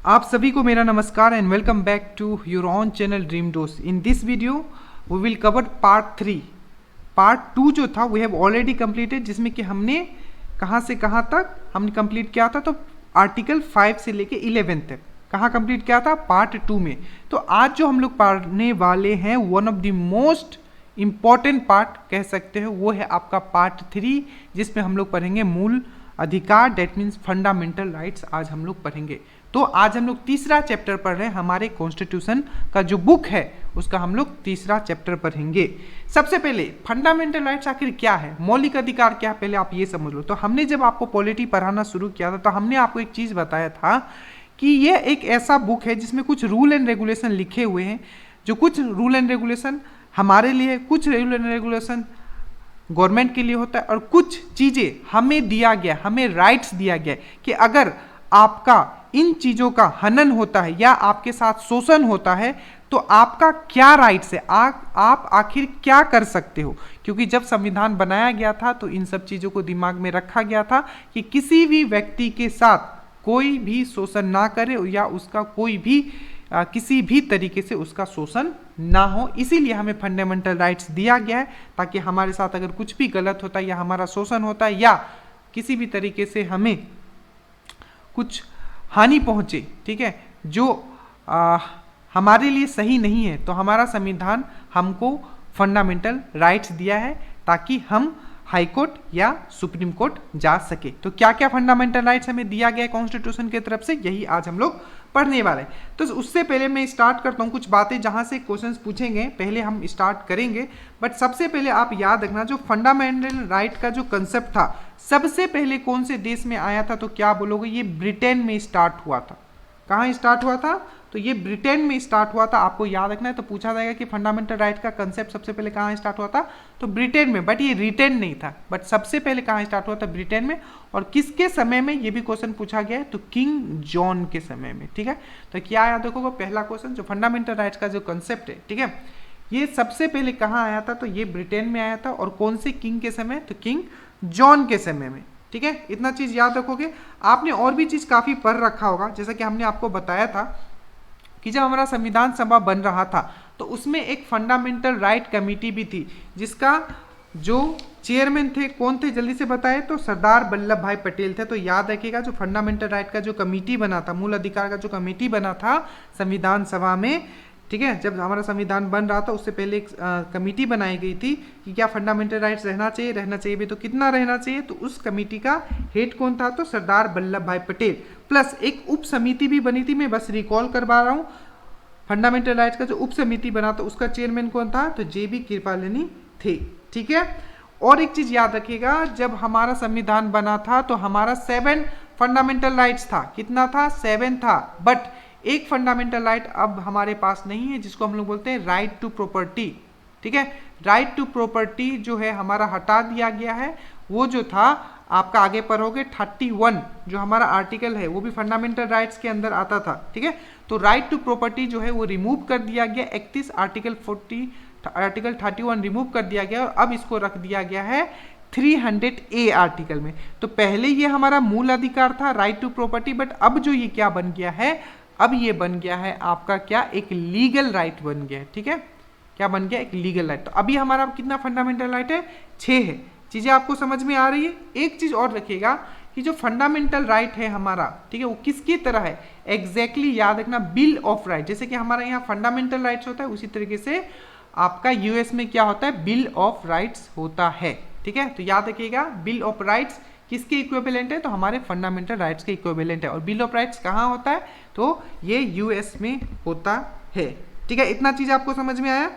आप सभी को मेरा नमस्कार and welcome back to your on channel Dream Dose. In this video we will cover part 3। Part 2 जो था वी हैव ऑलरेडी कंप्लीटेड, जिसमें कि हमने कहाँ से कहाँ तक हमने कंप्लीट किया था। तो आर्टिकल 5 से लेके 11 तक कहाँ कंप्लीट किया था, पार्ट 2 में। तो आज जो हम लोग पढ़ने वाले हैं one of the most important part कह सकते हो, वो है आपका पार्ट 3, जिसमें हम लोग पढ़ेंगे मूल अधिकार, डेट मीन्स फंडामेंटल राइट्स। आज हम लोग पढ़ेंगे। तो आज हम लोग तीसरा चैप्टर पढ़ रहे हैं, हमारे कॉन्स्टिट्यूशन का जो बुक है उसका हम लोग तीसरा चैप्टर पढ़ेंगे। सबसे पहले फंडामेंटल राइट्स आखिर क्या है, मौलिक अधिकार क्या है, पहले आप ये समझ लो। तो हमने जब आपको पॉलिटी पढ़ाना शुरू किया था तो हमने आपको एक चीज़ बताया था कि यह एक ऐसा बुक है जिसमें कुछ रूल एंड रेगुलेशन लिखे हुए हैं। जो कुछ रूल एंड रेगुलेशन हमारे लिए, कुछ रूल एंड रेगुलेशन गवर्नमेंट के लिए होता है, और कुछ चीज़ें हमें दिया गया, हमें राइट्स दिया गया कि अगर आपका इन चीज़ों का हनन होता है या आपके साथ शोषण होता है तो आपका क्या राइट्स है, आप आखिर क्या कर सकते हो। क्योंकि जब संविधान बनाया गया था तो इन सब चीज़ों को दिमाग में रखा गया था कि किसी भी व्यक्ति के साथ कोई भी शोषण ना करे या उसका कोई भी किसी भी तरीके से उसका शोषण ना हो। इसीलिए हमें फंडामेंटल राइट्स दिया गया है, ताकि हमारे साथ अगर कुछ भी गलत होता है या हमारा शोषण होता है या किसी भी तरीके से हमें कुछ हानि पहुंचे, ठीक है, जो हमारे लिए सही नहीं है, तो हमारा संविधान हमको फंडामेंटल राइट्स दिया है ताकि हम हाई कोर्ट या सुप्रीम कोर्ट जा सके। तो क्या क्या फंडामेंटल राइट्स हमें दिया गया है कॉन्स्टिट्यूशन की तरफ से, यही आज हम लोग पढ़ने वाले हैं। तो उससे पहले मैं स्टार्ट करता हूँ कुछ बातें जहाँ से क्वेश्चंस पूछेंगे, पहले हम स्टार्ट करेंगे। बट सबसे पहले आप याद रखना, जो फंडामेंटल राइट का जो कंसेप्ट था सबसे पहले कौन से देश में आया था, तो क्या बोलोगे, ये ब्रिटेन में स्टार्ट हुआ था। कहाँ स्टार्ट हुआ था, तो ये ब्रिटेन में स्टार्ट हुआ था। आपको याद रखना है। तो पूछा जाएगा कि फंडामेंटल राइट का कंसेप्ट सबसे पहले कहाँ स्टार्ट हुआ था, तो ब्रिटेन में। बट ये रिटेन नहीं था, बट सबसे पहले कहाँ स्टार्ट हुआ था, ब्रिटेन में। और किसके समय में, ये भी क्वेश्चन पूछा गया है, तो किंग जॉन के समय में। ठीक है, तो क्या याद रखोगे, पहला क्वेश्चन जो फंडामेंटल राइट्स का जो कंसेप्ट है, ठीक है, ये सबसे पहले कहाँ आया था, तो ये ब्रिटेन में आया था। और कौन से किंग के समय, तो किंग जॉन के समय में। ठीक है, इतना चीज याद रखोगे। आपने और भी चीज काफी पढ़ रखा होगा, जैसा कि हमने आपको बताया था कि जब हमारा संविधान सभा बन रहा था तो उसमें एक फंडामेंटल राइट कमेटी भी थी, जिसका जो चेयरमैन थे कौन थे, जल्दी से बताए, तो सरदार वल्लभ भाई पटेल थे। तो याद रखिएगा, जो फंडामेंटल राइट का जो कमेटी बना था, मूल अधिकार का जो कमेटी बना था संविधान सभा में, ठीक है, जब हमारा संविधान बन रहा था उससे पहले एक कमेटी बनाई गई थी कि क्या फंडामेंटल राइट्स रहना चाहिए भी, तो कितना रहना चाहिए। तो उस कमेटी का हेड कौन था, तो सरदार वल्लभ भाई पटेल। प्लस एक उप समिति भी बनी थी, मैं बस रिकॉल करवा रहा हूँ। फंडामेंटल राइट्स का जो उप समिति बना था उसका चेयरमैन कौन था, तो JB कृपलानी थे। ठीक है, और एक चीज याद रखिएगा, जब हमारा संविधान बना था तो हमारा 7 फंडामेंटल राइट्स था। कितना था, 7 था। बट एक फंडामेंटल राइट अब हमारे पास नहीं है, जिसको हम लोग बोलते हैं राइट टू प्रॉपर्टी। ठीक है, राइट टू प्रॉपर्टी जो है हमारा हटा दिया गया है। वो जो था आपका आगे पढ़ोगे 31 जो हमारा आर्टिकल है वो भी फंडामेंटल राइट्स के अंदर आता था। ठीक है, तो राइट टू प्रॉपर्टी जो है वो रिमूव कर दिया गया। 31 आर्टिकल 31 रिमूव कर दिया गया और अब इसको रख दिया गया है 300A आर्टिकल में। तो पहले ये हमारा मूल अधिकार था राइट टू प्रॉपर्टी, बट अब जो ये क्या बन गया है, अब ये बन गया है आपका क्या, एक लीगल राइट बन गया है। ठीक है, क्या बन गया, एक लीगल राइट। तो अभी हमारा कितना फंडामेंटल राइट है, 6 है। चीजें आपको समझ में आ रही है। एक चीज और रखिएगा कि जो फंडामेंटल राइट है हमारा, ठीक है, वो किसकी तरह है, एग्जैक्टली याद रखना, बिल ऑफ राइट। जैसे कि हमारा यहाँ फंडामेंटल राइट्स होता है, उसी तरीके से आपका यूएस में क्या होता है, बिल ऑफ राइट्स होता है। ठीक है, तो याद रखिएगा, बिल ऑफ राइट्स किसके इक्विवेलेंट है, तो हमारे फंडामेंटल राइट्स के इक्विवेलेंट है। और बिल ऑफ राइट्स कहाँ होता है, तो ये यूएस में होता है। ठीक है, इतना चीज आपको समझ में आया।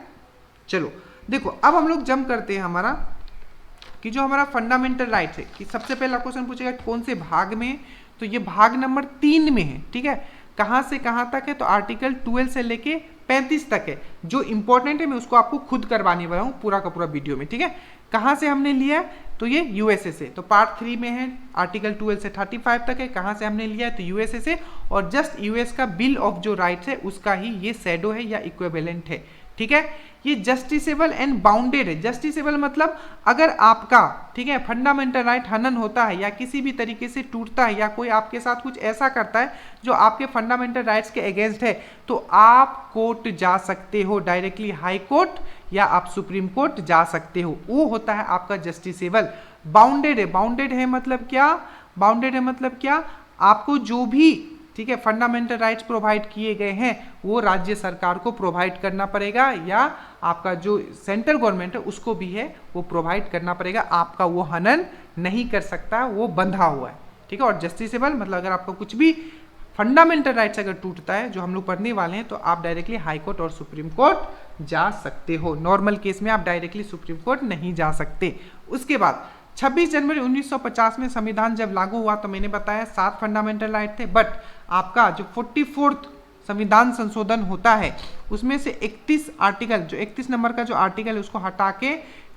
चलो देखो, अब हम लोग जंप करते हैं हमारा कि जो हमारा फंडामेंटल राइट्स है, कि सबसे पहला क्वेश्चन पूछेगा कौन से भाग में, तो ये भाग नंबर 3 में है। ठीक है, कहाँ से कहाँ तक है, तो आर्टिकल 12 से लेके 35 तक है। जो इंपॉर्टेंट है मैं उसको आपको खुद करवाने वाला हूँ पूरा का पूरा वीडियो में। ठीक है, कहाँ से हमने लिया है, तो ये यूएसए से। तो पार्ट 3 में है, आर्टिकल 12 से 35 तक है। कहाँ से हमने लिया है, तो यूएसए से। और जस्ट यूएस का बिल ऑफ जो राइट्स है उसका ही ये शैडो है या इक्विवेलेंट है। ठीक है। ये जस्टिसेबल एंड बाउंडेड है। जस्टिसेबल मतलब अगर आपका, ठीक है, फंडामेंटल राइट हनन होता है या किसी भी तरीके से टूटता है या कोई आपके साथ कुछ ऐसा करता है जो आपके फंडामेंटल राइट्स के अगेंस्ट है, तो आप कोर्ट जा सकते हो, डायरेक्टली हाई कोर्ट या आप सुप्रीम कोर्ट जा सकते हो। वो होता है आपका जस्टिसेबल। बाउंडेड है, बाउंडेड है मतलब क्या, बाउंडेड है मतलब क्या, आपको जो भी, ठीक है, फंडामेंटल राइट्स प्रोवाइड किए गए हैं वो राज्य सरकार को प्रोवाइड करना पड़ेगा या आपका जो सेंट्रल गवर्नमेंट है उसको भी है वो प्रोवाइड करना पड़ेगा। आपका वो हनन नहीं कर सकता, वो बंधा हुआ है, ठीक है। और जस्टिसेबल मतलब अगर आपका कुछ भी फंडामेंटल राइट्स अगर टूटता है, जो हम लोग पढ़ने वाले हैं, तो आप डायरेक्टली हाई कोर्ट और सुप्रीम कोर्ट जा सकते हो। नॉर्मल केस में आप डायरेक्टली सुप्रीम कोर्ट नहीं जा सकते। उसके बाद 26 जनवरी 1950 में संविधान जब लागू हुआ तो मैंने बताया 7 फंडामेंटल राइट थे, बट आपका जो 44th संविधान संशोधन होता है उसमें से 31 आर्टिकल, जो 31 नंबर का जो आर्टिकल है उसको हटा के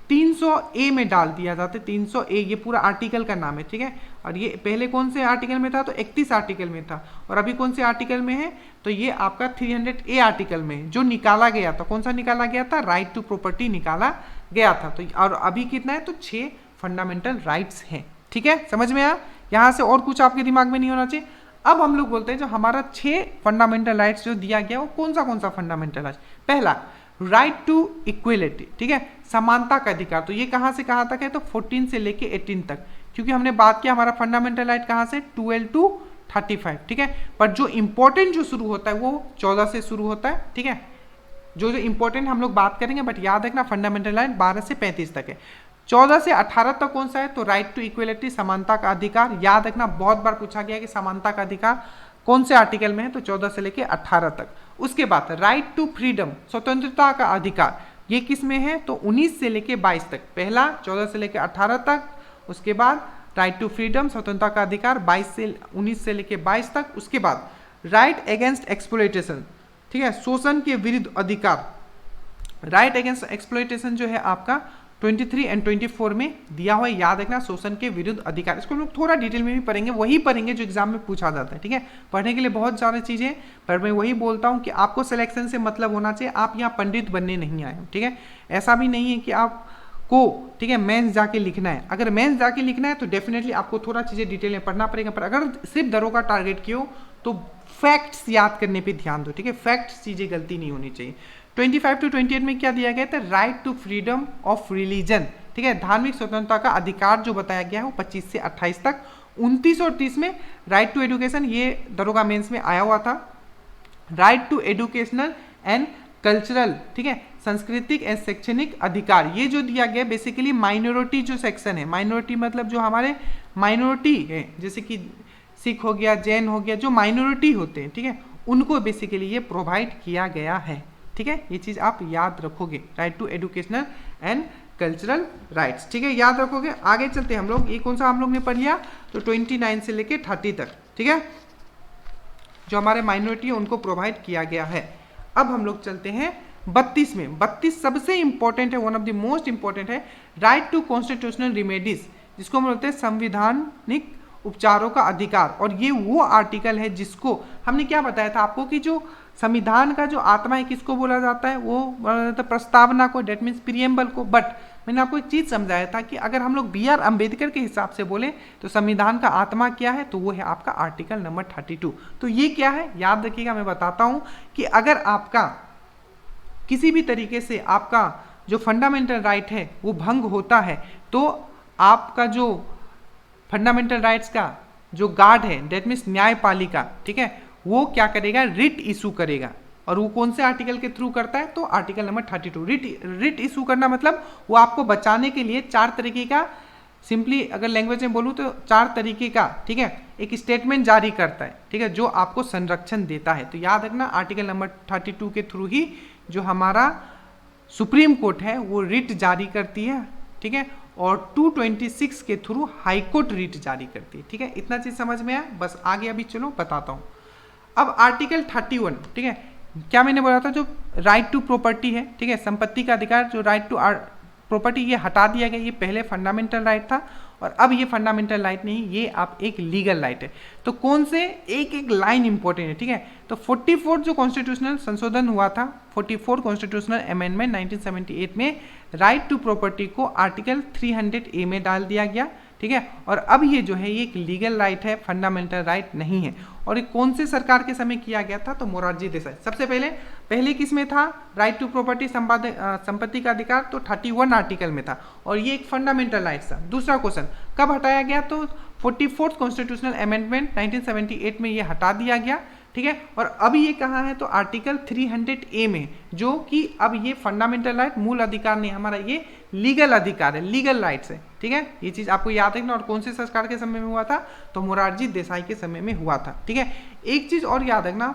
300A में डाल दिया जाता है। 300A ये पूरा आर्टिकल का नाम है, ठीक है। और ये पहले कौन से आर्टिकल में था, तो 31 आर्टिकल में था, और अभी कौन से आर्टिकल में है, तो ये आपका 300A आर्टिकल में जो निकाला गया था। कौन सा निकाला गया था, राइट टू प्रॉपर्टी निकाला गया था। तो और अभी कितना है, तो 6 फंडामेंटल राइट्स हैं, ठीक है। समझ में आया, यहाँ से और कुछ आपके दिमाग में नहीं होना चाहिए। अब हम लोग बोलते हैं जो हमारा 6 फंडामेंटल राइट्स जो दिया गया वो कौन सा फंडामेंटल राइट्स। पहला राइट टू इक्वलिटी, ठीक है, समानता का अधिकार। तो ये कहाँ से कहाँ तक है, तो 14 से लेके 18 तक, क्योंकि हमने बात किया हमारा फंडामेंटल राइट कहाँ से 12 to 35, ठीक है। पर जो इंपॉर्टेंट जो शुरू होता है वो 14 से शुरू होता है, ठीक है। जो इंपॉर्टेंट हम लोग बात करेंगे, बट याद रखना फंडामेंटल राइट 12 से 35 तक है। 14 से 18 तक कौन सा है, तो राइट टू इक्वलिटी, समानता का अधिकार। याद रखना, बहुत बार पूछा गया कि समानता का अधिकार कौन से आर्टिकल में है, तो 14 से लेके 18 तक। उसके बाद राइट टू फ्रीडम, स्वतंत्रता का अधिकार, ये किस में है, तो 19 से लेके 22 तक। पहला 14 से लेके 18 तक, उसके बाद राइट टू फ्रीडम, स्वतंत्रता का अधिकार 19 से लेके 22 तक। उसके बाद राइट अगेंस्ट एक्सप्लॉयटेशन, ठीक है, शोषण के विरुद्ध अधिकार। राइट अगेंस्ट एक्सप्लॉयटेशन जो है आपका 23 और 24 में दिया हुआ है। याद रखना, शोषण के विरुद्ध अधिकार, इसको हम लोग थोड़ा डिटेल में भी पढ़ेंगे, वही पढ़ेंगे जो एग्जाम में पूछा जाता है, ठीक है। पढ़ने के लिए बहुत सारी चीजें, पर मैं वही बोलता हूँ कि आपको सिलेक्शन से मतलब होना चाहिए, आप यहाँ पंडित बनने नहीं आए हो, ठीक है। ऐसा भी नहीं है कि आपको, ठीक है, मेंस जाके लिखना है। अगर मेंस जाके लिखना है तो डेफिनेटली आपको थोड़ा चीजें डिटेल में पढ़ना पड़ेगा, पर अगर सिर्फ दरोगा टारगेट किए हो तो फैक्ट्स याद करने पर ध्यान दो, ठीक है। फैक्ट्स चीजें गलती नहीं होनी चाहिए। 25 to 28 में क्या दिया गया था, right to freedom of religion, ठीक है, धार्मिक स्वतंत्रता का अधिकार जो बताया गया है वो 25 से 28 तक। 29 और 30 में राइट टू एजुकेशन, ये दरोगा मेंस में आया हुआ था। Right to educational and cultural, ठीक है, सांस्कृतिक एंड शैक्षणिक अधिकार, ये जो दिया गया बेसिकली माइनॉरिटी जो सेक्शन है, माइनॉरिटी मतलब जो हमारे माइनॉरिटी है, जैसे कि सिख हो गया, जैन हो गया, जो माइनॉरिटी होते हैं, ठीक है, उनको बेसिकली ये प्रोवाइड किया गया है, ठीक है। ये चीज आप याद रखोगे, right to educational and cultural rights, ठीक है, याद रखोगे। आगे चलते हैं हम लोग, ये कौन सा हम लोग ने पढ़ लिया, तो 29 से लेके 30 तक, ठीक है, जो हमारे माइनॉरिटी है उनको प्रोवाइड किया गया है। अब हम लोग चलते हैं 32 में। 32 सबसे इंपॉर्टेंट है, one of the most important है, राइट टू कॉन्स्टिट्यूशनल रिमेडीज, जिसको हम बोलते हैं संविधानिक उपचारों का अधिकार। और ये वो आर्टिकल है जिसको हमने क्या बताया था आपको कि जो संविधान का जो आत्मा है किसको बोला जाता है, वो बोला जाता है प्रस्तावना को, डेट मीन्स प्रियम्बल को। बट मैंने आपको एक चीज समझाया था कि अगर हम लोग BR अम्बेडकर के हिसाब से बोले तो संविधान का आत्मा क्या है, तो वो है आपका आर्टिकल नंबर 32। तो ये क्या है, याद रखिएगा, मैं बताता हूं कि अगर आपका किसी भी तरीके से आपका जो फंडामेंटल राइट है वो भंग होता है, तो आपका जो फंडामेंटल राइट्स का जो गार्ड है, डेट मीन्स न्यायपालिका, ठीक है, वो क्या करेगा, रिट इशू करेगा। और वो कौन से आर्टिकल के थ्रू करता है, तो आर्टिकल नंबर 32। रिट इशू करना मतलब वो आपको बचाने के लिए 4 तरीके का, सिंपली अगर लैंग्वेज में बोलूँ तो 4 तरीके का, ठीक है, एक स्टेटमेंट जारी करता है, ठीक है, जो आपको संरक्षण देता है। तो याद रखना, आर्टिकल नंबर 32 के थ्रू ही जो हमारा सुप्रीम कोर्ट है वो रिट जारी करती है, ठीक है, और 226 के थ्रू हाई कोर्ट रिट जारी करती है, ठीक है। इतना चीज समझ में आया, बस आगे अभी चलो बताता हूँ। अब आर्टिकल 31, ठीक है, क्या मैंने बोला था, जो राइट टू प्रॉपर्टी है, ठीक है, संपत्ति का अधिकार, जो राइट टू प्रॉपर्टी, ये हटा दिया गया, ये पहले फंडामेंटल राइट था। और अब ये फंडामेंटल राइट नहीं, ये आप एक लीगल राइट है। तो कौन से एक एक लाइन इंपॉर्टेंट है, ठीक है। तो 44 जो कॉन्स्टिट्यूशनल संशोधन हुआ था, 44 कॉन्स्टिट्यूशनल अमेंडमेंट 1978 में राइट टू प्रॉपर्टी को आर्टिकल 300A में डाल दिया गया, ठीक है। और अब ये जो है ये एक लीगल राइट है, फंडामेंटल राइट नहीं है। और ये कौन से सरकार के समय किया गया था, तो मोरारजी देसाई। सबसे पहले किस में था, राइट टू प्रॉपर्टी संपत्ति का अधिकार, तो 31 आर्टिकल में था और ये एक फंडामेंटल राइट था। दूसरा क्वेश्चन कब हटाया गया, तो 44th कॉन्स्टिट्यूशनल अमेंडमेंट 1978 में ये हटा दिया गया, ठीक है। और अब ये कहाँ है, तो आर्टिकल 300A में, जो कि अब ये फंडामेंटल राइट मूल अधिकार नहीं, हमारा ये लीगल अधिकार है, लीगल राइट्स है, ठीक है। ये चीज आपको याद रखना। और कौन से सरकार के समय में हुआ था, तो मोरारजी देसाई के समय में हुआ था, ठीक है। एक चीज और याद रखना,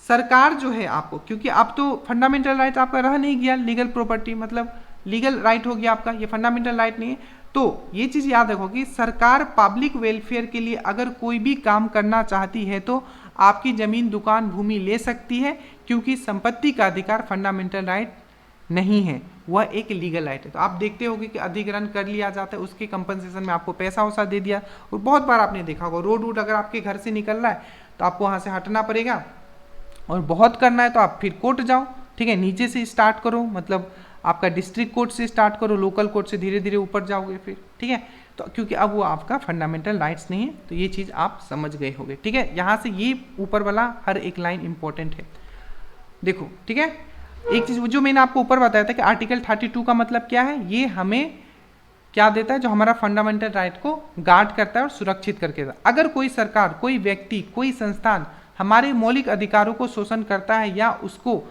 सरकार जो है आपको, क्योंकि अब तो फंडामेंटल राइट आपका रह नहीं गया, लीगल प्रॉपर्टी मतलब लीगल राइट हो गया आपका, ये फंडामेंटल राइट नहीं है। तो ये चीज याद रखो कि सरकार पब्लिक वेलफेयर के लिए अगर कोई भी काम करना चाहती है तो आपकी जमीन, दुकान, भूमि ले सकती है, क्योंकि संपत्ति का अधिकार फंडामेंटल राइट नहीं है, वह एक लीगल राइट है। तो आप देखते होंगे कि अधिग्रहण कर लिया जाता है, उसके कंपनसेशन में आपको पैसा वैसा दे दिया। और बहुत बार आपने देखा होगा, रोड अगर आपके घर से निकल रहा है तो आपको वहाँ से हटना पड़ेगा, और बहुत करना है तो आप फिर कोर्ट जाओ, ठीक है। नीचे से स्टार्ट करो, मतलब आपका डिस्ट्रिक्ट कोर्ट से स्टार्ट करो, लोकल कोर्ट से धीरे धीरे ऊपर जाओगे फिर, ठीक है। तो क्योंकि अब वो आपका फंडामेंटल राइट्स नहीं है, तो ये चीज़ आप समझ गए होंगे, ठीक है। यहाँ से ये ऊपर वाला हर एक लाइन इंपॉर्टेंट है, देखो, ठीक है। एक चीज़ जो मैंने आपको ऊपर बताया था कि आर्टिकल 32 का मतलब क्या है, ये हमें क्या देता है, जो हमारा फंडामेंटल राइट को गार्ड करता है और सुरक्षित करके देता है। अगर कोई सरकार, कोई व्यक्ति, कोई संस्थान हमारे मौलिक अधिकारों को शोषण करता है या उसको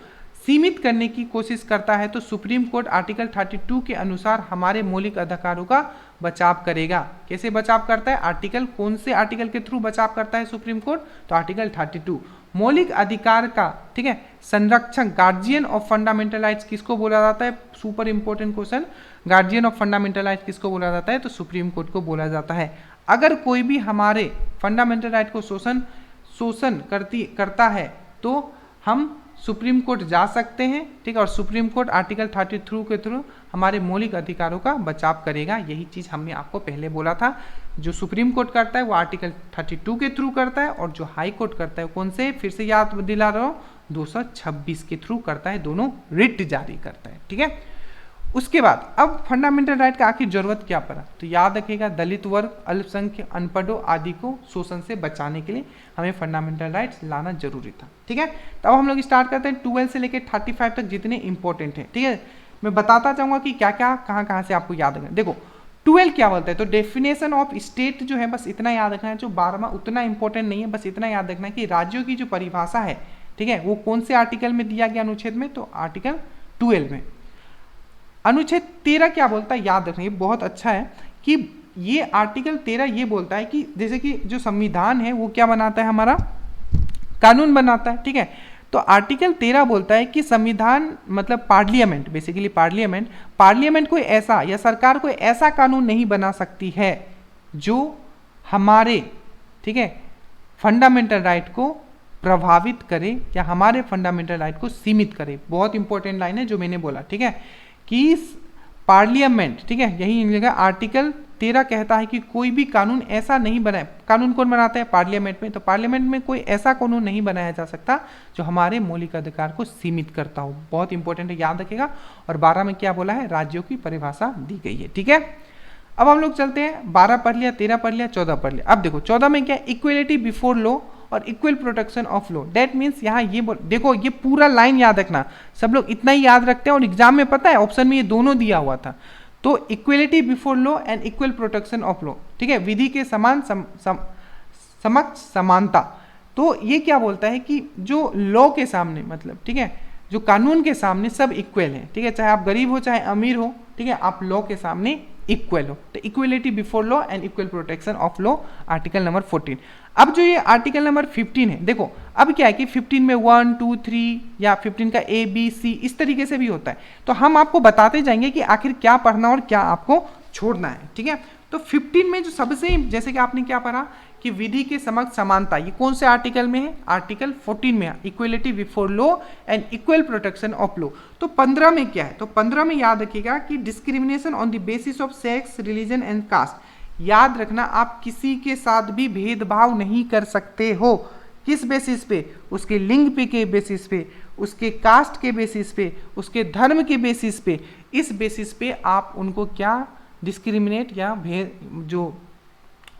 सीमित करने की कोशिश करता है, तो सुप्रीम कोर्ट आर्टिकल 32 के अनुसार हमारे मौलिक अधिकारों का बचाव करेगा। कैसे बचाव करता है, आर्टिकल, कौन से आर्टिकल के थ्रू बचाव करता है सुप्रीम कोर्ट, तो आर्टिकल 32। मौलिक अधिकार का, ठीक है, संरक्षण, गार्जियन ऑफ फंडामेंटल राइट्स किसको बोला जाता है, super important question, guardian of fundamental rights किसको बोला जाता है, तो सुप्रीम कोर्ट को बोला जाता है। अगर कोई भी हमारे फंडामेंटल राइट को शोषण करता है तो हम सुप्रीम कोर्ट जा सकते हैं, ठीक है। और सुप्रीम कोर्ट आर्टिकल 33 के थ्रू हमारे मौलिक अधिकारों का बचाव करेगा। यही चीज़ हमने आपको पहले बोला था, जो सुप्रीम कोर्ट करता है वो आर्टिकल 32 के थ्रू करता है, और जो हाई कोर्ट करता है कौन से, फिर से याद दिला रहा हूँ, 226 के थ्रू करता है, दोनों रिट जारी करता है, ठीक है। उसके बाद अब फंडामेंटल राइट का आखिर जरूरत क्या पड़ा, तो याद रखिएगा, दलित वर्ग, अल्पसंख्यक, अनपढ़ों आदि को शोषण से बचाने के लिए हमें फंडामेंटल राइट्स लाना जरूरी था, ठीक है। तब हम लोग स्टार्ट करते हैं 12 से लेकर 35 तक जितने इंपॉर्टेंट है, ठीक है। मैं बताता चाहूंगा कि क्या क्या कहाँ से आपको याद रखना। देखो 12 क्या बोलता है, तो डेफिनेशन ऑफ स्टेट जो है, बस इतना याद रखना है। जो 12वां उतना इंपॉर्टेंट नहीं है, बस इतना याद रखना है कि राज्यों की जो परिभाषा है, ठीक है, वो कौन से आर्टिकल में दिया गया अनुच्छेद में, तो आर्टिकल 12 में। अनुच्छेद 13 क्या बोलता है, याद रखना, ये बहुत अच्छा है कि ये आर्टिकल 13 ये बोलता है कि जैसे कि जो संविधान है वो क्या बनाता है, हमारा कानून बनाता है, ठीक है। तो आर्टिकल 13 बोलता है कि संविधान मतलब पार्लियामेंट, बेसिकली पार्लियामेंट कोई ऐसा, या सरकार कोई ऐसा कानून नहीं बना सकती है जो हमारे, ठीक है, फंडामेंटल राइट को प्रभावित करे या हमारे फंडामेंटल राइट को सीमित करे। बहुत इंपॉर्टेंट लाइन है जो मैंने बोला, ठीक है, कि पार्लियामेंट, ठीक है, यही जगह आर्टिकल 13 कहता है कि कोई भी कानून ऐसा नहीं बनाए, कानून कौन बनाता है, पार्लियामेंट में, तो पार्लियामेंट में कोई ऐसा कानून नहीं बनाया जा सकता जो हमारे मौलिक अधिकार को सीमित करता हो। बहुत इंपॉर्टेंट है, याद रखेगा। और 12 में क्या बोला है, राज्यों की परिभाषा दी गई है, ठीक है। अब हम लोग चलते हैं, 12 पढ़ लिया, 13 पढ़ लिया, 14 पढ़ लिया। अब देखो 14 में क्या, इक्वलिटी बिफोर लॉ और equal protection of law. That means यहाँ ये देखो, ये पूरा लाइन याद रखना, सब लोग इतना ही याद रखते हैं, और एग्जाम में पता है ऑप्शन में ये दोनों दिया हुआ था। तो equality before law and equal protection of law, ठीक है, विधि के समान समक्ष समानता। तो ये क्या बोलता है कि जो लॉ के सामने, मतलब, ठीक है, जो कानून के सामने सब इक्वल है, ठीक है, चाहे आप गरीब हो चाहे अमीर हो, ठीक है, आप लॉ के सामने इक्वल हो। तो equality before law and equal protection of law, article number 14। अब जो ये आर्टिकल नंबर 15 है, देखो अब क्या है कि 15 में 1, 2, 3 या 15 का A, B, C इस तरीके से भी होता है। तो हम आपको बताते जाएंगे कि आखिर क्या पढ़ना और क्या आपको छोड़ना है, ठीक है। तो 15 में जो सबसे, जैसे कि आपने क्या पढ़ा कि विधि के समक्ष समानता, ये कौन से आर्टिकल में है, आर्टिकल 14 में है, equality before law and equal protection of law. तो 15 में क्या है, तो 15 में याद रखिएगा कि discrimination on the basis of sex, religion and caste, याद रखना, आप किसी के साथ भी भेदभाव नहीं कर सकते हो। किस बेसिस पे? उसके लिंग पे के बेसिस पे, उसके कास्ट के बेसिस पे, उसके धर्म के बेसिस पे। इस बेसिस पे आप उनको क्या डिस्क्रिमिनेट या भेद जो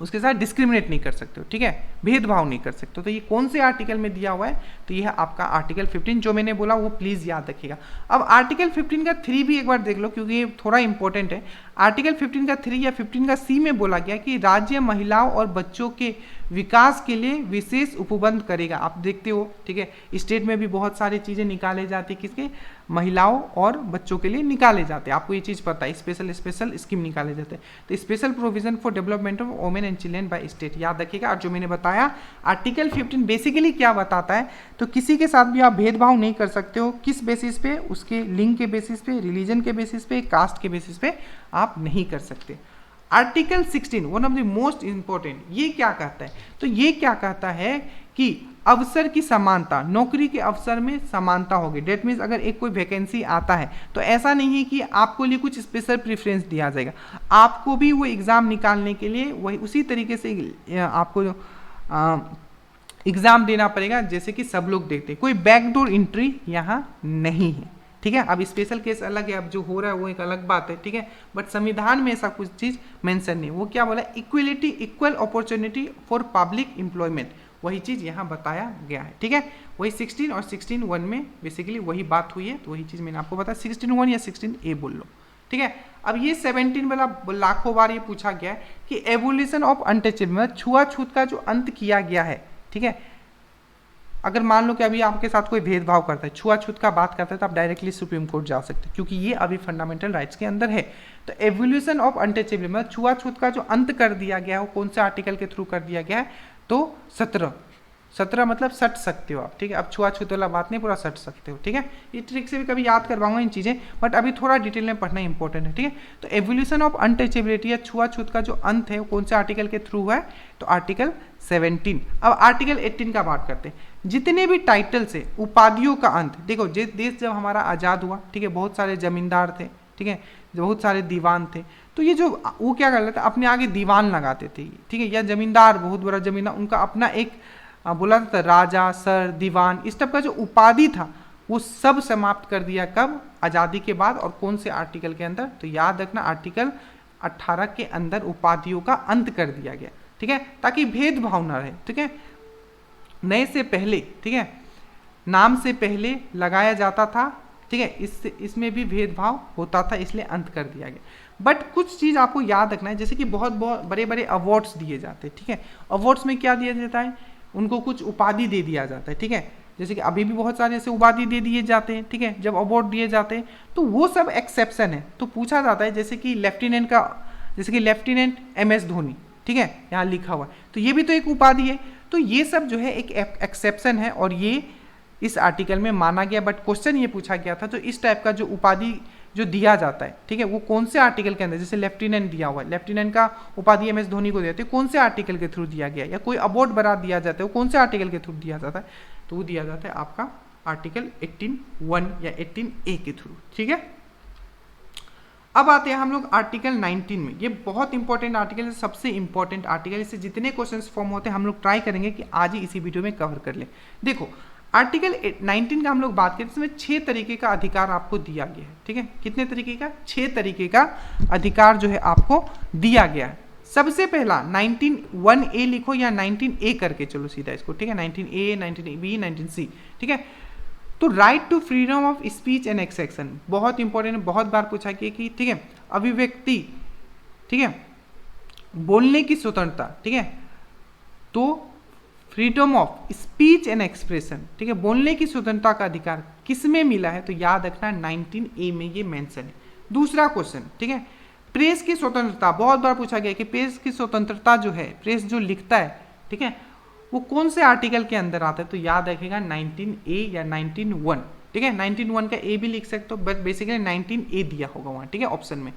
उसके साथ डिस्क्रिमिनेट नहीं कर सकते हो, ठीक है, भेदभाव नहीं कर सकते हो। तो ये कौन से आर्टिकल में दिया हुआ है? तो ये है आपका आर्टिकल 15, जो मैंने बोला वो प्लीज याद रखिएगा। अब आर्टिकल 15 का 3 भी एक बार देख लो, क्योंकि ये थोड़ा इंपॉर्टेंट है। आर्टिकल 15 का 3 या 15 का सी में बोला गया कि राज्य महिलाओं और बच्चों के विकास के लिए विशेष उपबंध करेगा। आप देखते हो, ठीक है, स्टेट में भी बहुत सारी चीजें निकाले जाती है, किसके? महिलाओं और बच्चों के लिए निकाले जाते हैं। आपको ये चीज पता है, स्पेशल स्कीम निकाले जाते हैं। तो special provision for development of women and children by state, याद रखिएगा। और जो मैंने बताया आर्टिकल 15 बेसिकली क्या बताता है, तो किसी के साथ भी आप भेदभाव नहीं कर सकते हो। किस बेसिस पे? उसके लिंग के बेसिस पे, रिलीजन के बेसिस पे, कास्ट के बेसिस पे आप नहीं कर सकते। Article 16 one of the most important, ये क्या कहता है? तो ये क्या कहता है कि अवसर की समानता, नौकरी के अवसर में समानता होगी। डेट मीन्स अगर एक कोई वैकेंसी आता है तो ऐसा नहीं है कि आपको लिए कुछ स्पेशल प्रेफरेंस दिया जाएगा, आपको भी वो एग्जाम निकालने के लिए वही उसी तरीके से आपको एग्जाम देना पड़ेगा जैसे कि सब लोग देखते हैं। कोई बैकडोर एंट्री यहाँ नहीं है, ठीक है। अब स्पेशल केस अलग है, अब जो हो रहा है वो एक अलग बात है, ठीक है। बट संविधान में ऐसा कुछ चीज मेंशन नहीं। वो क्या बोला? Equality, equal opportunity for public employment, वही चीज यहाँ बताया गया है, ठीक है। वही 16 और 16(1) में बेसिकली वही बात हुई है, तो वही चीज मैंने आपको बताया। 16(1) या 16(a) बोल लो, ठीक है। अब ये 17 वाला लाखों बार ये पूछा गया है कि एवोल्यूशन ऑफ अनटचेबल, मतलब छुआछूत का जो अंत किया गया है, ठीक है। अगर मान लो कि अभी आपके साथ कोई भेदभाव करता है, छुआछूत का बात करता है, तो आप डायरेक्टली सुप्रीम कोर्ट जा सकते हैं, क्योंकि ये अभी फंडामेंटल राइट्स के अंदर है। तो एवोल्यूशन ऑफ अनटचेबल, मतलब छुआछूत का जो अंत कर दिया गया है, वो कौन से आर्टिकल के थ्रू कर दिया गया है? तो 17 मतलब सट सकते हो आप, ठीक है। अब छुआछूत वाला बात नहीं, पूरा सट सकते हो, ठीक है। ये ट्रिक से भी कभी याद करवाऊंगा इन चीजें, बट अभी थोड़ा डिटेल में पढ़ना इंपॉर्टेंट है, ठीक है। तो एवोल्यूशन ऑफ अनटचेबिलिटी या छुआछूत का जो अंत है वो कौन से आर्टिकल के थ्रू है? तो आर्टिकल 17। अब आर्टिकल 18 का बात करते हैं। जितने भी टाइटल से उपाधियों का अंत, देखो देश जब हमारा आजाद हुआ, ठीक है, बहुत सारे जमींदार थे, ठीक है, बहुत सारे दीवान थे, तो ये जो वो क्या कर लेते, अपने आगे दीवान लगाते थे, ठीक है, या जमींदार, बहुत बड़ा जमींदार, उनका अपना एक बोला था राजा, सर, दीवान, इस टाइप का जो उपाधि था वो सब समाप्त कर दिया। कब? आजादी के बाद। और कौन से आर्टिकल के अंदर? तो याद रखना आर्टिकल 18 के अंदर उपाधियों का अंत कर दिया गया, ठीक है, ताकि भेदभाव ना रहे, ठीक है। नए से पहले, ठीक है, नाम से पहले लगाया जाता था, ठीक है, इसमें भी भेदभाव होता था, इसलिए अंत कर दिया गया। बट कुछ चीज आपको याद रखना है, जैसे कि बहुत बहुत बड़े बड़े अवार्ड्स दिए जाते हैं, ठीक है। अवार्ड्स में क्या दिया जाता है? उनको कुछ उपाधि दे दिया जाता है, ठीक है। जैसे कि अभी भी बहुत सारे ऐसे उपाधि दे दिए जाते हैं, ठीक है, जब अवार्ड दिए जाते हैं, तो वो सब एक्सेप्शन है। तो पूछा जाता है जैसे कि लेफ्टिनेंट का, जैसे कि लेफ्टिनेंट MS धोनी, ठीक है, यहाँ लिखा हुआ है, तो ये भी तो एक उपाधि है। तो ये सब जो है एक एक्सेप्शन है, और ये इस आर्टिकल में माना गया। बट क्वेश्चन ये पूछा गया था, जो इस टाइप का जो उपाधि जो दिया जाता है, ठीक है, वो कौन से आर्टिकल के अंदर? जैसे लेफ्टिनेंट दिया हुआ है, लेफ्टिनेंट का उपाधि MS धोनी को देते हैं, कौन से आर्टिकल के थ्रू दिया गया? या कोई अवार्ड बना दिया जाता है, वो कौन से आर्टिकल के थ्रू दिया जाता है? तो वो दिया जाता है आपका आर्टिकल 18(1) या 18(a) के थ्रू, ठीक है। अब आते हैं हम लोग आर्टिकल 19 में। ये बहुत इंपॉर्टेंट आर्टिकल है, सबसे इंपॉर्टेंट आर्टिकल। इससे जितने क्वेश्चंस फॉर्म होते हैं हम लोग ट्राई करेंगे कि आज ही इसी वीडियो में कवर कर लें। देखो आर्टिकल 19 का हम लोग बात करें, इसमें 6 तरीके का अधिकार आपको दिया गया है, ठीक है। कितने तरीके का? 6 तरीके का अधिकार जो है आपको दिया गया है। सबसे पहला 19(1)(a) लिखो, या 19(a) करके चलो सीधा इसको, ठीक है। 19(a), 19(b), 19(c), ठीक है। तो right to freedom of speech and expression बहुत इंपॉर्टेंट है, बहुत बार पूछा गया कि, ठीक है, अभिव्यक्ति, ठीक है, बोलने की स्वतंत्रता, ठीक है। तो freedom of speech and expression, ठीक है, बोलने की स्वतंत्रता का अधिकार किसमें मिला है? तो याद रखना 19(a) में ये मेंशन है। दूसरा क्वेश्चन, ठीक है, प्रेस की स्वतंत्रता, बहुत बार पूछा गया कि प्रेस की स्वतंत्रता जो है, प्रेस जो लिखता है, ठीक है, वो कौन से आर्टिकल के अंदर आता है? तो याद रखेगा 19(a) या 19(1), ठीक है। 19(1) का ए भी लिख सकते हो, बट बेसिकली 19(a) दिया होगा वहां, ठीक है, ऑप्शन में।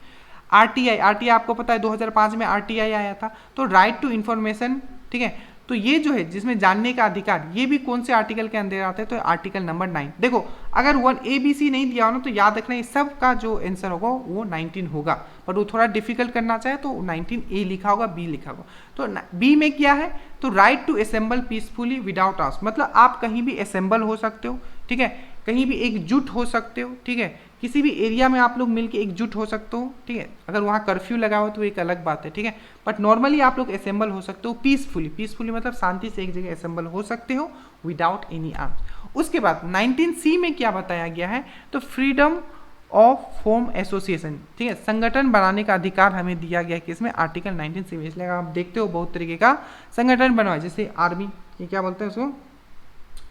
RTI आपको पता है 2005 में RTI आया था, तो राइट टू इंफॉर्मेशन, ठीक है। तो तो ये जो है जिसमें जानने का अधिकार, ये भी कौन से आर्टिकल के अंदर आता है, तो आर्टिकल नंबर 9। देखो अगर 1ABC नहीं दिया हो ना तो याद रखना ये सब का जो आंसर होगा वो 19 होगा, पर वो थोड़ा डिफिकल्ट करना चाहे तो 19A लिखा होगा, बी लिखा होगा। तो बी में क्या है, तो right to assemble peacefully without arms, मतलब आप कहीं भी असेंबल हो सकते हो, ठीक है, कहीं भी एकजुट हो सकते हो, ठीक है, किसी भी एरिया में आप लोग मिलके एकजुट हो सकते हो, ठीक है, अगर वहाँ कर्फ्यू लगा हो तो एक अलग बात है, ठीक है, बट नॉर्मली आप लोग असेंबल हो सकते हो पीसफुली, पीसफुली मतलब शांति से एक जगह असेंबल हो सकते हो विदाउट एनी आर्म्स। उसके बाद 19C में क्या बताया गया है, तो फ्रीडम ऑफ फॉर्म एसोसिएशन, ठीक है, संगठन बनाने का अधिकार हमें दिया गया है किसमें, आर्टिकल 19C में। इसलिए आप देखते हो बहुत तरीके का संगठन बनवाए, जैसे आर्मी, ये क्या बोलते हैं उसको,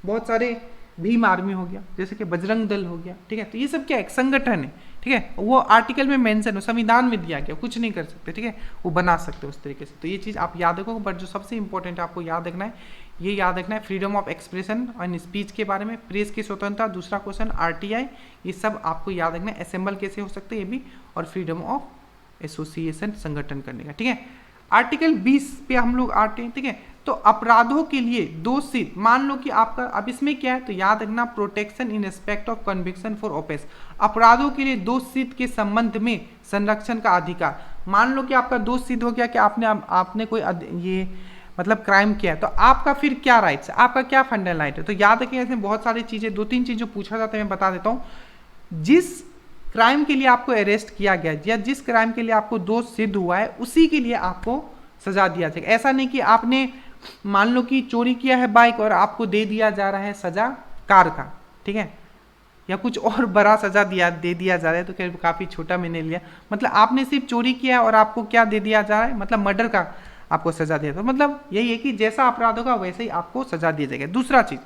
बहुत सारे, भीम आर्मी हो गया, जैसे कि बजरंग दल हो गया, ठीक है, तो ये सब क्या है, संगठन है, ठीक है, वो आर्टिकल में मेंशन हो, संविधान में दिया गया, कुछ नहीं कर सकते, ठीक है, वो बना सकते उस तरीके से। तो ये चीज़ आप याद रखो, बट जो सबसे इंपॉर्टेंट आपको याद रखना है, ये याद रखना है freedom of expression and speech के बारे में, प्रेस की स्वतंत्रता, दूसरा क्वेश्चन RTI, ये सब आपको याद रखना है, असेंबल कैसे हो सकते हैं ये भी, और फ्रीडम ऑफ एसोसिएशन संगठन करने का, ठीक है। आर्टिकल 20 पे हम लोग आते हैं, ठीक है, तो अपराधों के लिए दोषी, मान लो कि आपका, अब इसमें क्या है, तो याद रखना protection in respect of conviction for offence, अपराधों के लिए दोष सिद्ध के संबंध में संरक्षण का अधिकार। मान लो कि आपका दोष सिद्ध हो गया कि आपने कोई ये मतलब क्राइम किया है, तो आपका फिर क्या राइट्स है, आपका क्या फंडामेंटल राइट है, तो याद रखिए इसमें बहुत सारी चीजें, 2-3 चीज जो पूछा जाता है मैं बता देता हूँ। जिस क्राइम के लिए आपको अरेस्ट किया गया या जिस क्राइम के लिए आपको दोष सिद्ध हुआ है उसी के लिए आपको सजा दिया जाएगा। ऐसा नहीं कि आपने मान लो कि चोरी किया है बाइक और आपको दे दिया जा रहा है सजा कार का, ठीक है, या कुछ और बड़ा सजा दे दिया जा रहा है, तो काफी छोटा मैंने लिया, मतलब आपने सिर्फ चोरी किया है और आपको क्या दे दिया जा रहा है, मतलब मर्डर का आपको सजा दिया, तो मतलब यही है कि जैसा अपराध होगा वैसे ही आपको सजा दी जाएगी। दूसरा चीज,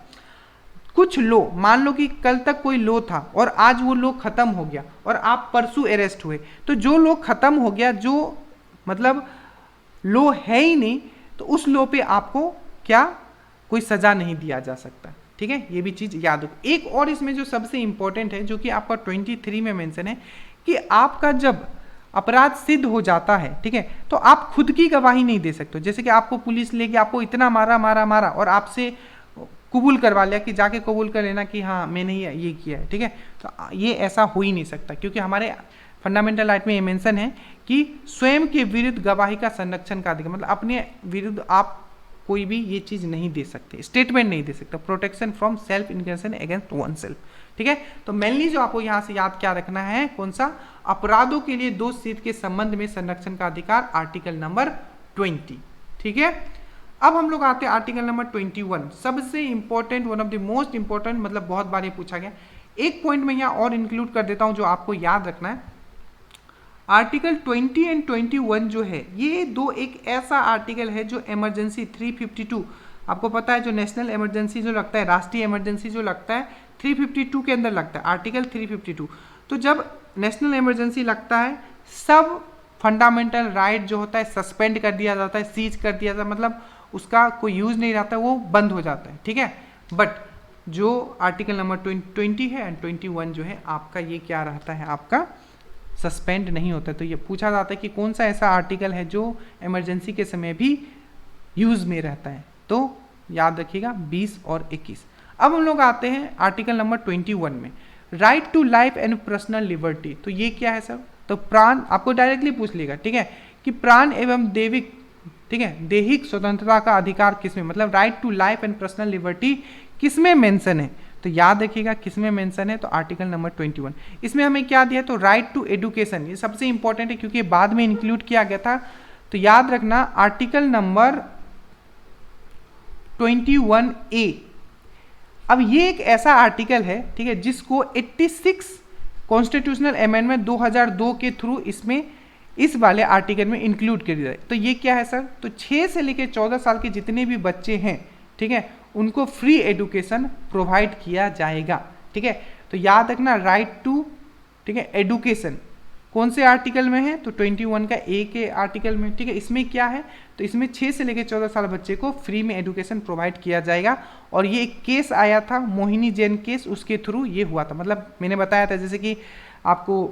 कुछ लो, मान लो कि कल तक कोई लो था और आज वो लो खत्म हो गया और आप परसों अरेस्ट हुए, तो जो लो खत्म हो गया, जो मतलब लो है ही नहीं, तो उस लो पे आपको क्या कोई सजा नहीं दिया जा सकता, ठीक है, ये भी चीज याद रखो। एक और इसमें जो सबसे इंपॉर्टेंट है, जो कि आपका 23 में मेंशन है, कि आपका जब अपराध सिद्ध हो जाता है, ठीक है, तो आप खुद की गवाही नहीं दे सकते। जैसे कि आपको पुलिस लेके आपको इतना मारा और आपसे कबूल करवा लिया कि जाके कबूल कर लेना कि हाँ मैंने ये किया है, ठीक है, तो ये ऐसा हो ही नहीं सकता, क्योंकि हमारे फंडामेंटल राइट में ये मेंशन है कि स्वयं के विरुद्ध गवाही का संरक्षण का अधिकार, मतलब अपने विरुद्ध आप कोई भी ये चीज नहीं दे सकते, स्टेटमेंट नहीं दे सकते, protection from self incrimination against one self, ठीक है। तो मेनली जो आपको यहाँ से याद क्या रखना है, कौन सा, अपराधों के लिए दोष सिद्ध के संबंध में संरक्षण का अधिकार, आर्टिकल नंबर 20, ठीक है। अब हम लोग आते हैं आर्टिकल नंबर 21, सबसे important, one of the most important, मतलब बहुत बार ये पूछा गया। एक पॉइंट मैं यहाँ और इंक्लूड कर देता हूँ जो आपको याद रखना है। आर्टिकल 20 एंड 21 जो है, ये दो एक ऐसा आर्टिकल है जो इमरजेंसी 352, आपको पता है जो नेशनल इमरजेंसी जो लगता है, राष्ट्रीय इमरजेंसी जो लगता है 352 के अंदर लगता है, आर्टिकल 352। तो जब नेशनल इमरजेंसी लगता है, सब फंडामेंटल राइट जो होता है सस्पेंड कर दिया जाता है, सीज कर दिया जाता है, मतलब उसका कोई यूज नहीं रहता, वो बंद हो जाता है, ठीक है। बट जो आर्टिकल नंबर 20 है एंड 21 जो है आपका, ये क्या रहता है, आपका सस्पेंड नहीं होता। तो ये पूछा जाता है कि कौन सा ऐसा आर्टिकल है जो इमरजेंसी के समय भी यूज में रहता है, तो याद रखिएगा 20 और 21। अब हम लोग आते हैं आर्टिकल नंबर 21 में, right to life and personal liberty. तो ये क्या है सर, तो प्राण, आपको डायरेक्टली पूछ लेगा, ठीक है, कि प्राण एवं देविक, ठीक है, देहिक स्वतंत्रता का अधिकार किसमें, मतलब right to life and personal liberty किसमें मेंशन है, तो याद रखिएगा किसमें मेंशन है, तो आर्टिकल नंबर 21। इसमें हमें क्या दिया, तो राइट टू एजुकेशन, ये सबसे इंपॉर्टेंट है क्योंकि बाद में इंक्लूड किया गया था, तो याद रखना आर्टिकल नंबर 21A। अब ये एक ऐसा आर्टिकल है, ठीक है, जिसको 86 कॉन्स्टिट्यूशनल अमेंडमेंट 2002 के थ्रू इसमें इस वाले आर्टिकल में इंक्लूड कर दिया है। तो ये क्या है सर, तो 6 से लेकर 14 साल के जितने भी बच्चे हैं, ठीक है, उनको फ्री एजुकेशन प्रोवाइड किया जाएगा, ठीक है। तो याद रखना राइट टू, ठीक है, एजुकेशन कौन से आर्टिकल में है, तो 21 का ए के आर्टिकल में, ठीक है। इसमें क्या है, तो इसमें 6 से लेकर 14 साल बच्चे को फ्री में एजुकेशन प्रोवाइड किया जाएगा। और ये एक केस आया था, मोहिनी जैन केस, उसके थ्रू ये हुआ था, मतलब मैंने बताया था जैसे कि आपको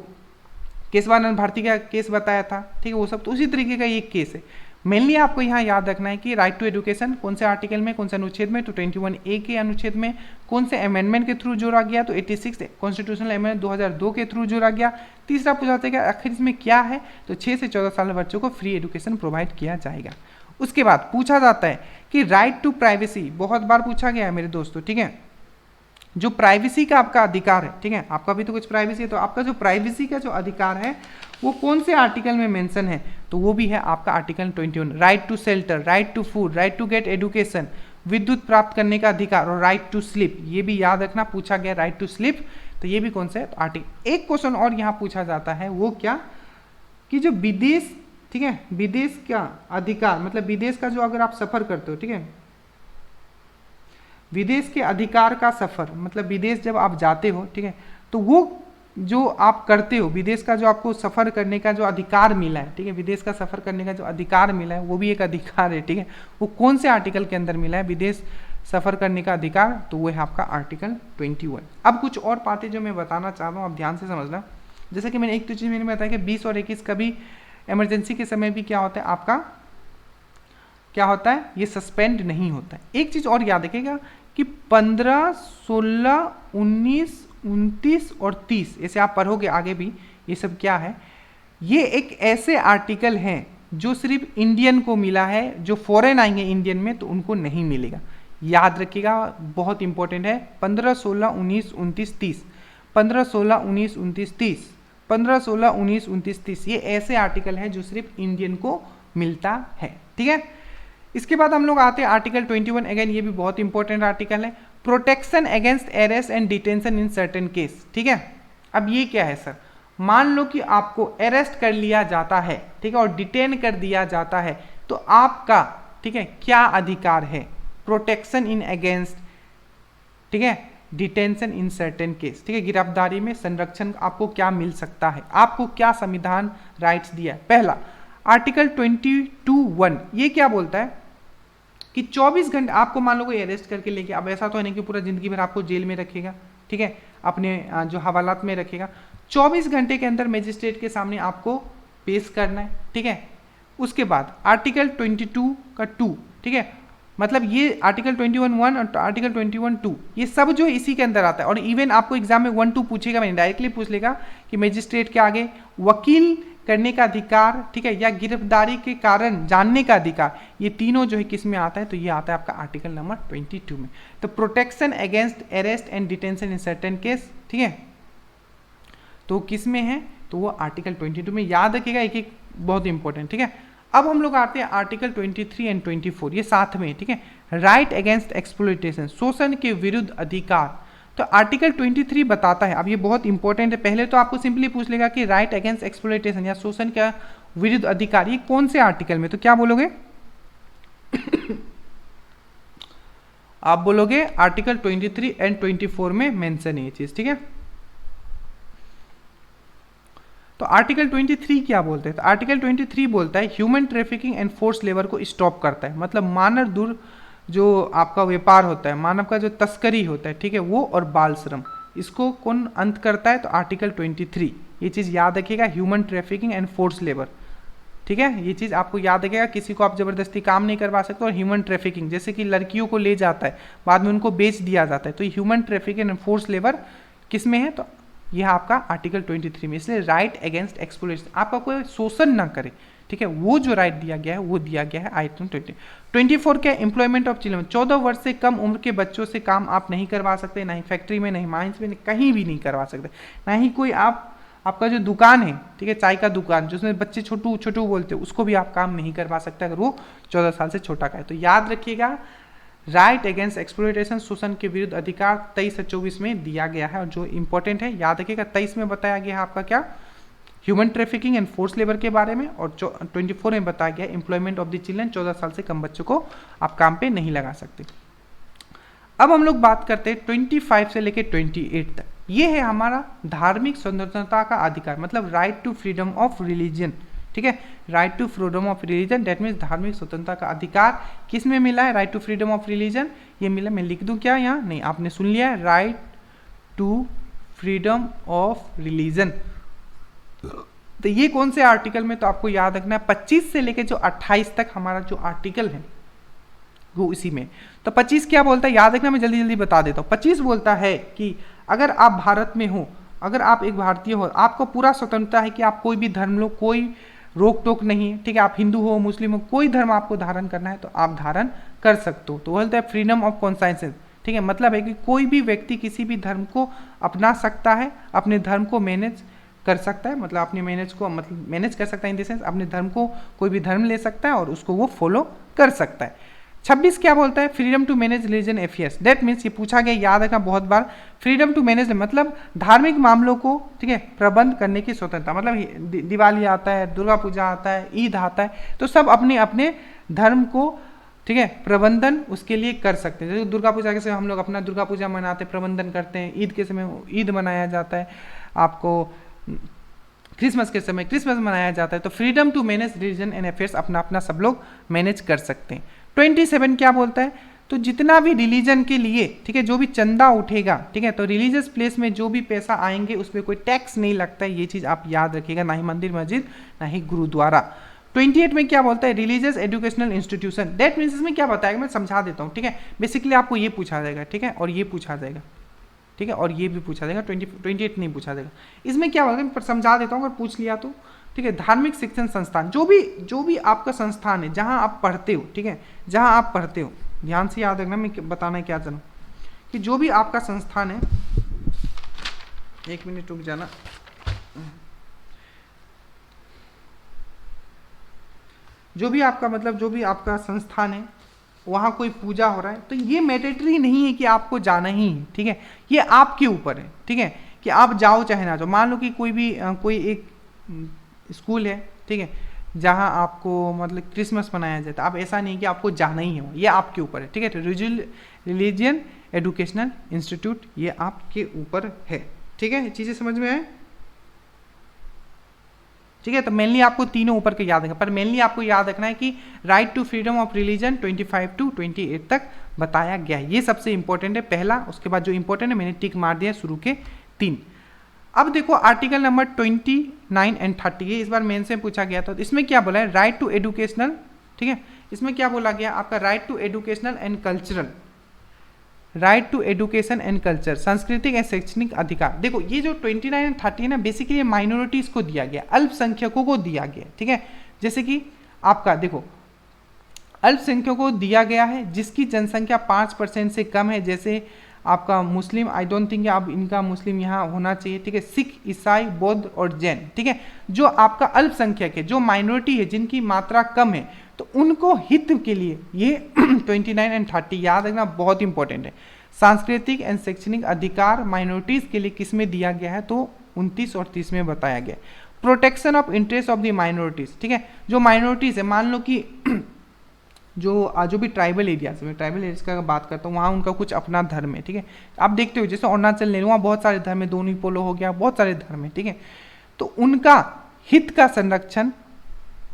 केशवानंद भारती का केस बताया था, ठीक है, वो सब, तो उसी तरीके का ये केस है। मेनली आपको यहाँ याद रखना है कि राइट टू एजुकेशन कौन से आर्टिकल में, कौन से अनुच्छेद में, तो 21A के अनुच्छेद में, कौन से अमेंडमेंट के थ्रू जोड़ा गया, तो 86 कॉन्स्टिट्यूशनल अमेंडमेंट 2002 के थ्रू जोड़ा गया। तीसरा पूछा जाता है कि आखिर इसमें क्या है, तो 6 से 14 साल बच्चों को फ्री एजुकेशन प्रोवाइड किया जाएगा। उसके बाद पूछा जाता है कि राइट टू प्राइवेसी, बहुत बार पूछा गया है मेरे दोस्तों, ठीक है, जो प्राइवेसी का आपका अधिकार है, ठीक है, आपका भी तो कुछ प्राइवेसी है, तो आपका जो प्राइवेसी का जो अधिकार है वो कौन से आर्टिकल में मेंशन है, तो वो भी है आपका article 21, right to shelter, right to food, right to get education, विद्युत प्राप्त करने का अधिकार, और राइट टू स्लीप, ये भी याद रखना, पूछा गया राइट टू स्लीप, तो ये भी कौन सा है, तो आर्टिकल। एक क्वेश्चन और यहाँ पूछा जाता है, वो क्या कि जो विदेश, ठीक है, विदेश का अधिकार, मतलब विदेश का जो अगर आप सफर करते हो, ठीक है, विदेश के अधिकार का सफर, मतलब विदेश जब आप जाते हो, ठीक है, तो वो जो आप करते हो, विदेश का जो आपको सफर करने का जो अधिकार मिला है, ठीक है, विदेश का सफर करने का जो अधिकार मिला है वो भी एक अधिकार है, ठीक है, वो कौन से आर्टिकल के अंदर मिला है विदेश सफर करने का अधिकार, तो वो है आपका आर्टिकल 21। अब कुछ और बातें जो मैं बताना चाह रहा हूँ आप ध्यान से समझना। जैसे कि मैंने एक तो चीज़ मैंने बताया कि 20 और 21 कभी इमरजेंसी के समय भी क्या होता है, आपका क्या होता है, ये सस्पेंड नहीं होता है। एक चीज़ और याद रखिएगा कि 15, 16, 19, 29 और 30, ऐसे आप पढ़ोगे आगे भी, ये सब क्या है, ये एक ऐसे आर्टिकल हैं जो सिर्फ इंडियन को मिला है, जो फॉरेन आएंगे इंडियन में तो उनको नहीं मिलेगा। याद रखिएगा, बहुत इंपॉर्टेंट है, 15, 16, 19, 29, 30, 15, 16, 19, 29, 30, 15, 16, 19, 29, 30, ये ऐसे आर्टिकल हैं जो सिर्फ इंडियन को मिलता है, ठीक है। इसके बाद हम लोग आते हैं आर्टिकल 21, अगेन ये भी बहुत इंपॉर्टेंट आर्टिकल है, protection against arrest and detention in certain case, ठीक है। अब ये क्या है सर, मान लो कि आपको अरेस्ट कर लिया जाता है, ठीक है, और डिटेन कर दिया जाता है, तो आपका, ठीक है, क्या अधिकार है, प्रोटेक्शन इन अगेंस्ट, ठीक है, डिटेंशन इन सर्टेन केस, ठीक है, गिरफ्तारी में संरक्षण आपको क्या मिल सकता है, आपको क्या संविधान राइट्स दिया है। पहला आर्टिकल 22(1), ये क्या बोलता है कि 24 घंटे आपको मान लो कोई अरेस्ट करके लेके, अब ऐसा तो है नहीं कि पूरा जिंदगी भर आपको जेल में रखेगा, ठीक है, अपने जो हवालात में रखेगा, 24 घंटे के अंदर मजिस्ट्रेट के सामने आपको पेश करना है, ठीक है। उसके बाद आर्टिकल 22 का 2, ठीक है, मतलब ये आर्टिकल 21(1) और आर्टिकल 21(2) ये सब जो इसी के अंदर आता है। और इवन आपको एग्जाम में 1-2 पूछेगा, मैंने डायरेक्टली पूछ लेगा कि मजिस्ट्रेट के आगे वकील करने का अधिकार, ठीक है, या गिरफ्तारी के कारण जानने का अधिकार, ये तीनों जो है किस में आता है, तो ये आता है आपका आर्टिकल नंबर 22 में। तो protection against arrest and detention in certain case, ठीक है, तो किस में है, तो वो आर्टिकल 22 में। याद रखिएगा, एक एक बहुत इंपॉर्टेंट, ठीक है। अब हम लोग आते हैं आर्टिकल 23 एंड 24, ये साथ में, ठीक है, राइट अगेंस्ट एक्सप्लॉइटेशन, शोषण के विरुद्ध अधिकार। तो आर्टिकल 23 बताता है, अब ये बहुत इंपॉर्टेंट है, पहले तो आपको सिंपली पूछ लेगा कि राइट अगेंस्ट एक्सप्लॉइटेशन या शोषण का विरुद्ध अधिकार ये कौन से आर्टिकल में, तो क्या बोलोगे आप बोलोगे आर्टिकल 23 एंड 24 में मेंशन है ये चीज, ठीक है। तो आर्टिकल 23 क्या बोलते हैं, तो आर्टिकल 23 बोलता है human trafficking and force labour को स्टॉप करता है, मतलब मानव दूर जो आपका व्यापार होता है, मानव का जो तस्करी होता है, ठीक है, वो और बाल श्रम, इसको कौन अंत करता है, तो आर्टिकल 23। ये चीज़ याद रखिएगा, human trafficking and force labour, ठीक है, ये चीज़ आपको याद रखिएगा, किसी को आप जबरदस्ती काम नहीं करवा सकते। और ह्यूमन ट्रैफिकिंग जैसे कि लड़कियों को ले जाता है, बाद में उनको बेच दिया जाता है, तो human trafficking and force labour किस में है, तो यह आपका आर्टिकल 23 में। इसलिए राइट अगेंस्ट एक्सप्लॉइटेशन, आपका कोई शोषण ना करे, ठीक है, वो जो राइट दिया गया है वो दिया गया है आर्टिकल 24 क्या, एम्प्लॉयमेंट ऑफ चिल्ड्रन, 14 वर्ष से कम उम्र के बच्चों से काम आप नहीं करवा सकते, ना ही फैक्ट्री में, नहीं माइंस में, कहीं भी नहीं करवा सकते, ना ही कोई आपका जो दुकान है, ठीक है, चाय का दुकान जिसमें बच्चे छोटू छोटू बोलते हैं, उसको भी आप काम नहीं करवा सकते अगर वो 14 साल से छोटा का है। तो याद रखिएगा, राइट अगेंस्ट एक्सप्लॉइटेशन, शोषण के विरुद्ध अधिकार 23 से 24 में दिया गया है। और जो इंपॉर्टेंट है याद रखिएगा, 23 में बताया गया है आपका क्या, human trafficking and force labour के बारे में, और 24 में बताया गया एम्प्लॉयमेंट ऑफ द चिल्ड्रन, 14 साल से कम बच्चों को आप काम पे नहीं लगा सकते। अब हम लोग बात करते हैं 25 से लेकर 28 तक, ये है हमारा धार्मिक स्वतंत्रता का अधिकार, मतलब right to freedom of religion, ठीक है, right to freedom of religion, that means धार्मिक स्वतंत्रता का अधिकार किस में मिला है, right to freedom of religion, ये मिला, मैं लिख दूं क्या यहाँ, नहीं आपने सुन लिया है, right to freedom of religion, तो ये कौन से आर्टिकल में, तो आपको याद रखना है 25 से लेकर जो 28 तक हमारा जो आर्टिकल है वो इसी में। तो 25 क्या बोलता है, याद रखना, मैं जल्दी जल्दी बता देता हूँ। 25 बोलता है कि अगर आप भारत में हो, अगर आप एक भारतीय हो, आपको पूरा स्वतंत्रता है कि आप कोई भी धर्म लो, कोई रोक टोक नहीं है, ठीक है। आप हिंदू हो, मुस्लिम हो, कोई धर्म आपको धारण करना है तो आप धारण कर सकते हो। तो बोलता है फ्रीडम ऑफ कॉन्साइंसेस, ठीक है। मतलब है कि कोई भी व्यक्ति किसी भी धर्म को अपना सकता है, अपने धर्म को मैनेज कर सकता है, मतलब अपने मैनेज कर सकता है इन द सेंस अपने धर्म को, कोई भी धर्म ले सकता है और उसको वो फॉलो कर सकता है। 26 क्या बोलता है, freedom to manage religion affairs. That means, ये पूछा गया, याद रखना बहुत बार, फ्रीडम टू मैनेज मतलब धार्मिक मामलों को, ठीक है, प्रबंध करने की स्वतंत्रता। मतलब दिवाली आता है, दुर्गा पूजा आता है, ईद आता है, तो सब अपने अपने धर्म को, ठीक है, प्रबंधन उसके लिए कर सकते हैं। जैसे दुर्गा पूजा के समय हम लोग अपना दुर्गा पूजा मनाते, प्रबंधन करते हैं, ईद के समय ईद मनाया जाता है, आपको क्रिसमस के समय क्रिसमस मनाया जाता है। तो freedom to manage religion and affairs अपना अपना सब लोग मैनेज कर सकते हैं। 27 क्या बोलता है, तो जितना भी रिलीजन के लिए, ठीक है, जो भी चंदा उठेगा, ठीक है, तो रिलीजियस प्लेस में जो भी पैसा आएंगे उस पर कोई टैक्स नहीं लगता है। ये चीज़ आप याद रखिएगा, ना ही मंदिर मस्जिद, ना ही गुरुद्वारा। 28 में क्या बोलता है, religious educational institution. That means इसमें क्या बताएगा, मैं समझा देता हूँ, ठीक है। बेसिकली आपको ये पूछा जाएगा, ठीक है, और ये पूछा जाएगा, ठीक है, और ये भी पूछा जाएगा। 28 नहीं पूछा जाएगा। इसमें क्या बोलता है, मैं समझा देता हूँ, अगर पूछ लिया तो, ठीक है। धार्मिक शिक्षण संस्थान, जो भी आपका संस्थान है जहाँ आप पढ़ते हो, ठीक है, जहाँ आप पढ़ते हो, ध्यान से याद रखना, मैं बताना क्या चाहूँ कि जो भी आपका संस्थान है, एक मिनट रुक जाना, जो भी आपका मतलब जो भी आपका संस्थान है, वहाँ कोई पूजा हो रहा है, तो ये मैंडेटरी नहीं है कि आपको जाना ही है, ठीक है। ये आपके ऊपर है, ठीक है, कि आप जाओ चाहे ना जाओ। मान लो कि कोई एक स्कूल है, ठीक है, जहाँ आपको मतलब क्रिसमस मनाया जाता है, अब ऐसा नहीं कि आपको जाना ही है, ये आपके ऊपर है, ठीक है। तो रिलीजियन एजुकेशनल इंस्टीट्यूट ये आपके ऊपर है, ठीक है। चीज़ें समझ में आए, ठीक है। तो मेनली आपको तीनों ऊपर के याद रखना, पर मेनली आपको याद रखना है कि right to freedom of religion 25 to 28 तक बताया गया है। ये सबसे इंपॉर्टेंट है पहला। उसके बाद जो इंपॉर्टेंट है मैंने टिक मार दिया शुरू के 3। अब देखो आर्टिकल नंबर 29 एंड 30, ये इस बार मेन से पूछा गया था। तो इसमें क्या बोला है, राइट टू एजुकेशनल, ठीक है। इसमें क्या बोला गया आपका, right to educational and cultural, right to education and culture, सांस्कृतिक एंड शैक्षणिक अधिकार। देखो ये जो 29 एंड 30 है ना, बेसिकली माइनॉरिटीज को दिया गया, अल्पसंख्यकों को दिया गया, ठीक है। जैसे कि आपका देखो अल्पसंख्यकों को दिया गया है जिसकी जनसंख्या 5% से कम है, जैसे आपका मुस्लिम, आई डोंट थिंक अब इनका मुस्लिम यहाँ होना चाहिए, ठीक है, सिख, ईसाई, बौद्ध और जैन, ठीक है। जो आपका अल्पसंख्यक है, जो माइनॉरिटी है, जिनकी मात्रा कम है, तो उनको हित के लिए ये 29 एंड 30 याद रखना बहुत इंपॉर्टेंट है। सांस्कृतिक एंड शैक्षणिक अधिकार माइनॉरिटीज के लिए किस में दिया गया है, तो 29 और 30 में बताया गया। Protection of interest of the minorities, ठीक है। जो माइनॉरिटीज है, मान लो कि जो भी ट्राइबल एरियाज में, ट्राइबल एरियाज का बात करता हूँ, वहाँ उनका कुछ अपना धर्म है, ठीक है। आप देखते हो जैसे अरुणाचल ले लो, वहाँ बहुत सारे धर्म है, दोनी पोलो हो गया, बहुत सारे धर्म है, ठीक है। तो उनका हित का संरक्षण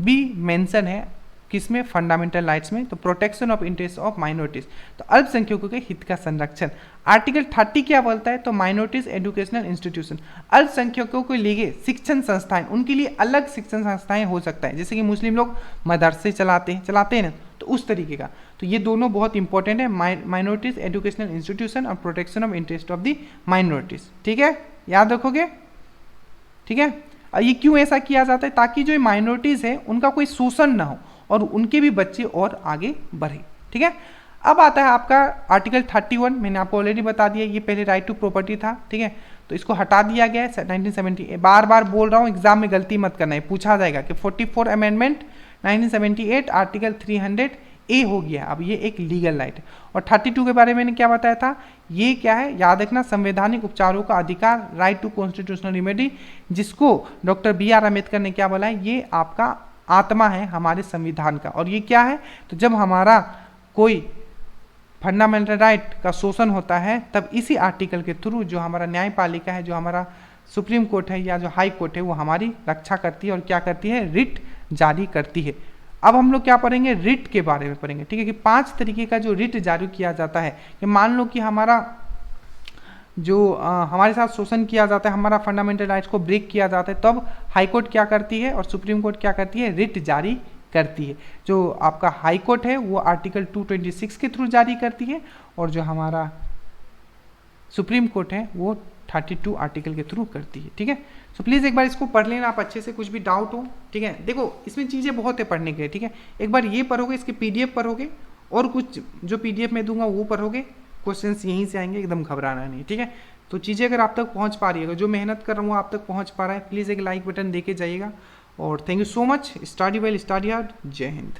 भी मेंशन है किसमें, फंडामेंटल राइट्स में। तो protection of interest of minorities, तो अल्पसंख्यकों के हित का संरक्षण। आर्टिकल 30 क्या बोलता है, तो माइनॉरिटीज एजुकेशनल इंस्टीट्यूशन, अल्पसंख्यकों के लिए शिक्षण संस्थाएं, उनके लिए अलग शिक्षण संस्थाएं हो सकता है, जैसे कि मुस्लिम लोग मदरसे चलाते हैं ना, तो उस तरीके का। तो ये दोनों बहुत इंपॉर्टेंट है, माइनॉरिटीज एजुकेशनल इंस्टीट्यूशन और protection of interest of the minorities, ठीक है, याद रखोगे, ठीक है। और ये क्यों ऐसा किया जाता है, ताकि जो माइनॉरिटीज है उनका कोई शोषण ना हो और उनके भी बच्चे और आगे बढ़े, ठीक है। अब आता है आपका आर्टिकल 31, मैंने आपको ऑलरेडी बता दिया, ये पहले राइट टू प्रॉपर्टी था, ठीक है, तो इसको हटा दिया गया है 1970। बार बार बोल रहा हूँ, एग्जाम में गलती मत करना है, पूछा जाएगा कि 44 अमेंडमेंट 1978 आर्टिकल 300A हो गया, अब ये एक लीगल राइट है। और 32 के बारे में मैंने क्या बताया था, ये क्या है, याद रखना, संवैधानिक उपचारों का अधिकार, राइट टू कॉन्स्टिट्यूशनल रिमेडी, जिसको डॉक्टर BR अम्बेडकर ने क्या बोला है, ये आपका आत्मा है हमारे संविधान का। और ये क्या है, तो जब हमारा कोई फंडामेंटल राइट का शोषण होता है, तब इसी आर्टिकल के थ्रू जो हमारा न्यायपालिका है, जो हमारा सुप्रीम कोर्ट है या जो हाई कोर्ट है, वो हमारी रक्षा करती है और क्या करती है, रिट जारी करती है। अब हम लोग क्या पढ़ेंगे, रिट के बारे में पढ़ेंगे, ठीक है, कि 5 तरीके का जो रिट जारी किया जाता है। कि मान लो कि हमारा जो हमारे साथ शोषण किया जाता है, हमारा फंडामेंटल राइट्स को ब्रेक किया जाता है, तब हाई कोर्ट क्या करती है और सुप्रीम कोर्ट क्या करती है, रिट जारी करती है। जो आपका हाई कोर्ट है वो आर्टिकल 226 के थ्रू जारी करती है और जो हमारा सुप्रीम कोर्ट है वो 32 आर्टिकल के थ्रू करती है। ठीक है, सो प्लीज़ एक बार इसको पढ़ लेना आप अच्छे से, कुछ भी डाउट हो। ठीक है, देखो इसमें चीज़ें बहुत है पढ़ने के लिए। ठीक है, एक बार ये पढ़ोगे, इसके PDF पढ़ोगे और कुछ जो PDF में दूंगा वो पढ़ोगे, क्वेश्चंस यहीं से आएंगे, एकदम घबराना नहीं। ठीक है, तो चीज़ें अगर आप तक पहुंच पा रही है, जो मेहनत कर रहा हूँ आप तक पहुंच पा रहा है, प्लीज़ एक लाइक बटन दे के जाइएगा। और thank you so much. Study well, study hard. जय हिंद।